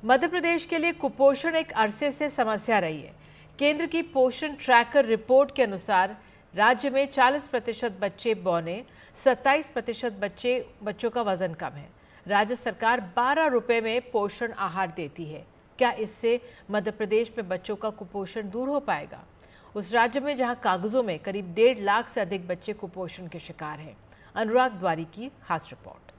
मध्य प्रदेश के लिए कुपोषण एक अरसे से समस्या रही है। केंद्र की पोषण ट्रैकर रिपोर्ट के अनुसार राज्य में 40% बच्चे बौने, 27% बच्चों का वजन कम है। राज्य सरकार 12 रुपए में पोषण आहार देती है। क्या इससे मध्य प्रदेश में बच्चों का कुपोषण दूर हो पाएगा? उस राज्य में जहां कागजों में करीब 1.5 लाख से अधिक बच्चे कुपोषण के शिकार हैं। अनुराग द्वारी की खास रिपोर्ट।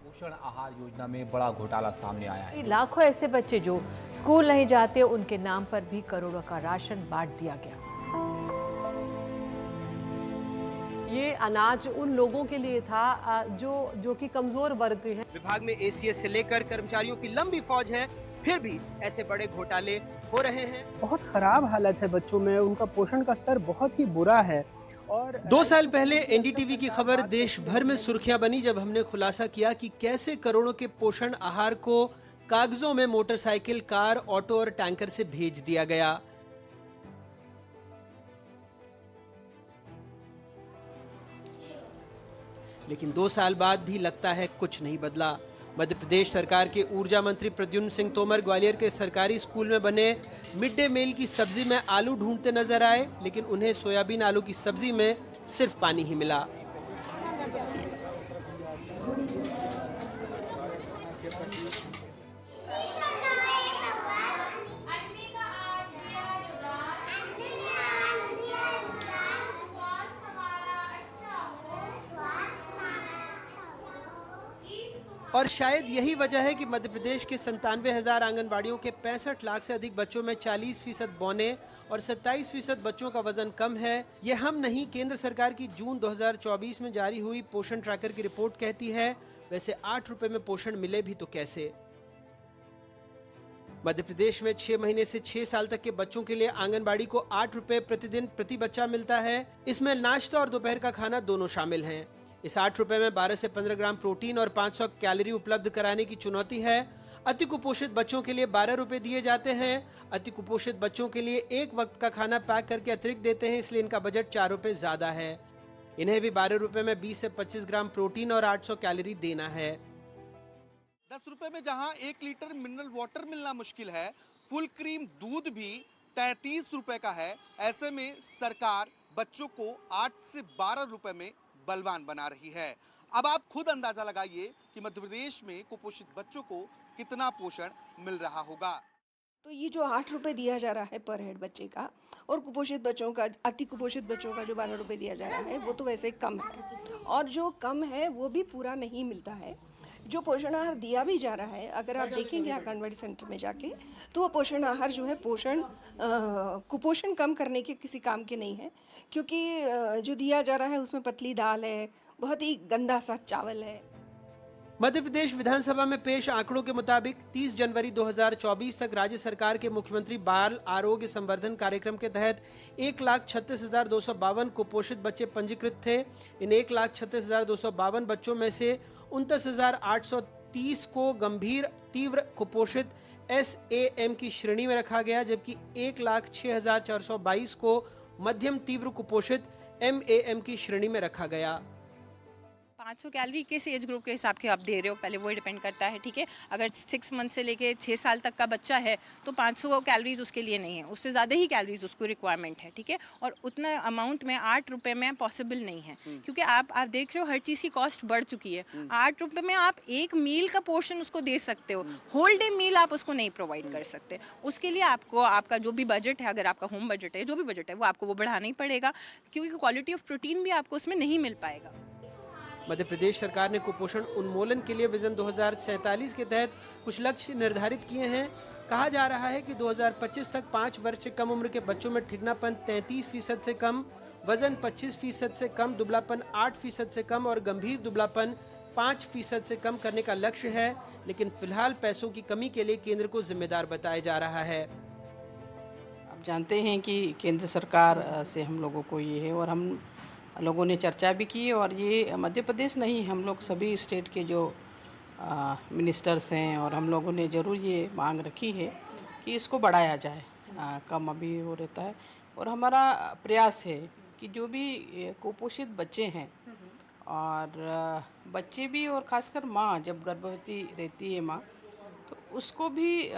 पोषण आहार योजना में बड़ा घोटाला सामने आया है। लाखों ऐसे बच्चे जो स्कूल नहीं जाते, उनके नाम पर भी करोड़ों का राशन बांट दिया गया। ये अनाज उन लोगों के लिए था जो कि कमजोर वर्ग के हैं। विभाग में एसीएस से लेकर कर्मचारियों की लंबी फौज है, फिर भी ऐसे बड़े घोटाले हो रहे हैं। बहुत खराब हालत है बच्चों में, उनका पोषण का स्तर बहुत ही बुरा है। और 2 साल पहले एनडीटीवी की खबर देश भर में सुर्खियां बनी जब हमने खुलासा किया कि कैसे करोड़ों के पोषण आहार को कागजों में मोटरसाइकिल, कार, ऑटो और टैंकर से भेज दिया गया। लेकिन 2 साल बाद भी लगता है कुछ नहीं बदला। मध्य प्रदेश सरकार के ऊर्जा मंत्री प्रद्युम्न सिंह तोमर ग्वालियर के सरकारी स्कूल में बने मिड डे मील की सब्जी में आलू ढूंढते नजर आए, लेकिन उन्हें सोयाबीन आलू की सब्जी में सिर्फ पानी ही मिला। और शायद यही वजह है कि मध्य प्रदेश के 97,000 आंगनबाड़ियों के 65 लाख से अधिक बच्चों में 40% बौने और 27% बच्चों का वजन कम है। ये हम नहीं, केंद्र सरकार की जून 2024 में जारी हुई पोषण ट्रैकर की रिपोर्ट कहती है। वैसे 8 रुपए में पोषण मिले भी तो कैसे? मध्य प्रदेश में 6 महीने से 6 साल तक के बच्चों के लिए आंगनबाड़ी को 8 रुपए प्रतिदिन प्रति बच्चा मिलता है। इसमें नाश्ता और दोपहर का खाना दोनों शामिल हैं। इस 8 रुपए में 12 से 15 ग्राम प्रोटीन और 500 कैलोरी उपलब्ध कराने की चुनौती है। अति कुपोषित बच्चों के लिए 12 रुपए दिए जाते हैं। अति कुपोषित बच्चों के लिए एक वक्त का खाना पैक करके अतिरिक्त देते हैं, इसलिए इनका बजट 4 रुपए ज्यादा है। इन्हें भी 12 रुपए में 20 से 25 ग्राम प्रोटीन और 800 कैलोरी देना है। 10 रुपए में जहां 1 लीटर मिनरल वाटर मिलना मुश्किल है, फुल क्रीम दूध भी 33 रुपए का है। ऐसे में सरकार बच्चों को 8 से 12 रुपए में बलवान बना रही है। अब आप खुद अंदाजा लगाइए कि मध्य प्रदेश में कुपोषित बच्चों को कितना पोषण मिल रहा होगा। तो ये जो 8 रुपए दिया जा रहा है पर हेड बच्चे का, और कुपोषित बच्चों का, अति कुपोषित बच्चों का जो 12 रुपए दिया जा रहा है, वो तो वैसे कम है, और जो कम है वो भी पूरा नहीं मिलता है। जो पोषण आहार दिया भी जा रहा है, अगर आप देखेंगे आंगनबाड़ी सेंटर में जाके, तो वो पोषण आहार जो है कुपोषण कम करने के किसी काम के नहीं है, क्योंकि जो दिया जा रहा है उसमें पतली दाल है, बहुत ही गंदा सा चावल है। मध्य प्रदेश विधानसभा में पेश आंकड़ों के मुताबिक 30 जनवरी 2024 तक राज्य सरकार के मुख्यमंत्री बाल आरोग्य संवर्धन कार्यक्रम के तहत 1,36,252 कुपोषित बच्चे पंजीकृत थे। इन 1,36,252 बच्चों में से 29,830 को गंभीर तीव्र कुपोषित SAM की श्रेणी में रखा गया, जबकि 1,06,422 को मध्यम तीव्र कुपोषित MAM की श्रेणी में रखा गया। 500 कैलोरी किस एज ग्रुप के हिसाब के आप दे रहे हो, पहले वो डिपेंड करता है। ठीक है, अगर 6 मंथ से लेके 6 साल तक का बच्चा है तो 500 कैलोरीज उसके लिए नहीं है, उससे ज़्यादा ही कैलोरीज उसको रिक्वायरमेंट है। ठीक है, और उतना अमाउंट में 8 रुपये में पॉसिबल नहीं है, क्योंकि आप देख रहे हो हर चीज़ की कॉस्ट बढ़ चुकी है। 8 रुपये में आप एक मील का पोर्शन उसको दे सकते हो, होल डे मील आप उसको नहीं प्रोवाइड कर सकते। उसके लिए आपको आपका जो भी बजट है, अगर आपका होम बजट है, जो भी बजट है, वो आपको वो बढ़ाना ही पड़ेगा, क्योंकि क्वालिटी ऑफ प्रोटीन भी आपको उसमें नहीं मिल पाएगा। मध्य प्रदेश सरकार ने कुपोषण उन्मूलन के लिए विजन 2047 के तहत कुछ लक्ष्य निर्धारित किए हैं। कहा जा रहा है कि 2025 तक 5 वर्ष से कम उम्र के बच्चों में ठिगनापन 33% से कम, वजन 25% से कम, दुबलापन 8% से कम और गंभीर दुबलापन 5% से कम करने का लक्ष्य है। लेकिन फिलहाल पैसों की कमी के लिए केंद्र को जिम्मेदार बताया जा रहा है। आप जानते हैं कि केंद्र सरकार से हम लोगों को ये है, और हम लोगों ने चर्चा भी की, और ये मध्य प्रदेश नहीं, हम लोग सभी स्टेट के जो मिनिस्टर्स हैं और हम लोगों ने ज़रूर ये मांग रखी है कि इसको बढ़ाया जाए। कम अभी हो रहता है, और हमारा प्रयास है कि जो भी कुपोषित बच्चे हैं और बच्चे भी, और ख़ासकर माँ जब गर्भवती रहती है माँ, तो उसको भी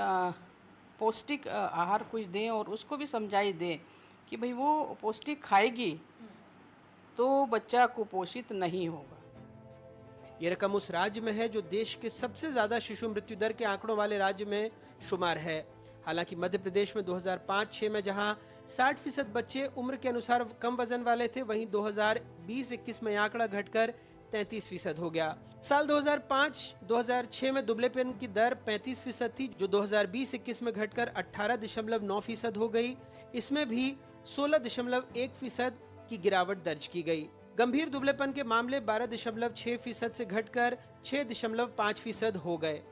पौष्टिक आहार कुछ दें और उसको भी समझाई दें कि भाई वो पौष्टिक खाएगी तो बच्चा कुपोषित नहीं होगा। ये रकम उस राज्य में है जो देश के सबसे ज्यादा शिशु मृत्यु दर के आंकड़ों वाले राज्य में शुमार है। हालांकि मध्य प्रदेश में 2005-06 में जहां 60% बच्चे उम्र के अनुसार कम वजन वाले थे, वहीं 2020-21 में आंकड़ा घटकर 33% हो गया। साल 2005-2006 में दुबलेपन की दर 35% थी, जो 2020-21 में घटकर 18.9% हो गई। इसमें भी 16.1% की गिरावट दर्ज की गई। गंभीर दुबलेपन के मामले 12.6% से घटकर 6.5% हो गए।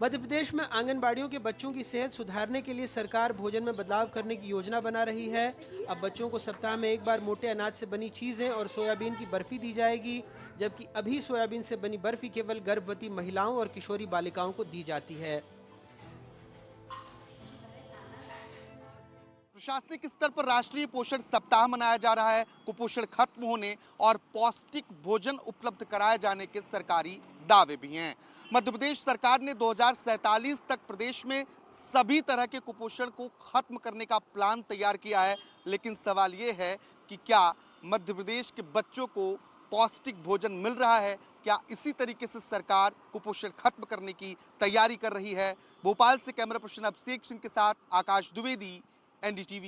मध्य प्रदेश में आंगनबाड़ियों के बच्चों की सेहत सुधारने के लिए सरकार भोजन में बदलाव करने की योजना बना रही है। अब बच्चों को सप्ताह में एक बार मोटे अनाज से बनी चीजें और सोयाबीन की बर्फी दी जाएगी, जबकि अभी सोयाबीन से बनी बर्फी केवल गर्भवती महिलाओं और किशोरी बालिकाओं को दी जाती है। प्रशासनिक स्तर पर राष्ट्रीय पोषण सप्ताह मनाया जा रहा है। कुपोषण खत्म होने और पौष्टिक भोजन उपलब्ध कराए जाने के सरकारी दावे भी हैं। मध्य प्रदेश सरकार ने 2047 तक प्रदेश में सभी तरह के कुपोषण को खत्म करने का प्लान तैयार किया है, लेकिन सवाल ये है कि क्या मध्य प्रदेश के बच्चों को पौष्टिक भोजन मिल रहा है? क्या इसी तरीके से सरकार कुपोषण खत्म करने की तैयारी कर रही है? भोपाल से कैमरा पर्सन अभिषेक सिंह के साथ आकाश द्विवेदी, NDTV।